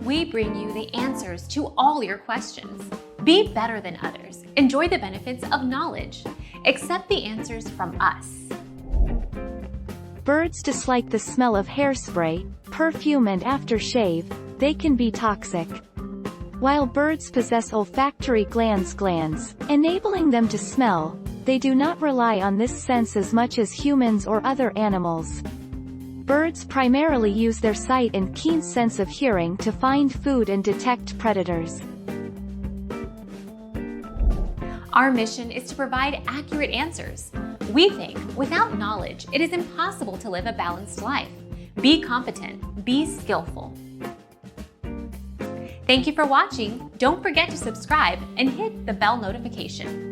We bring you the answers to all your questions. Be better than others. Enjoy the benefits of knowledge. Accept the answers from us. Birds dislike the smell of hairspray, perfume and aftershave. They can be toxic. While birds possess olfactory glands, enabling them to smell, they do not rely on this sense as much as humans or other animals. Birds primarily use their sight and keen sense of hearing to find food and detect predators. Our mission is to provide accurate answers. We think without knowledge, it is impossible to live a balanced life. Be competent, be skillful. Thank you for watching. Don't forget to subscribe and hit the bell notification.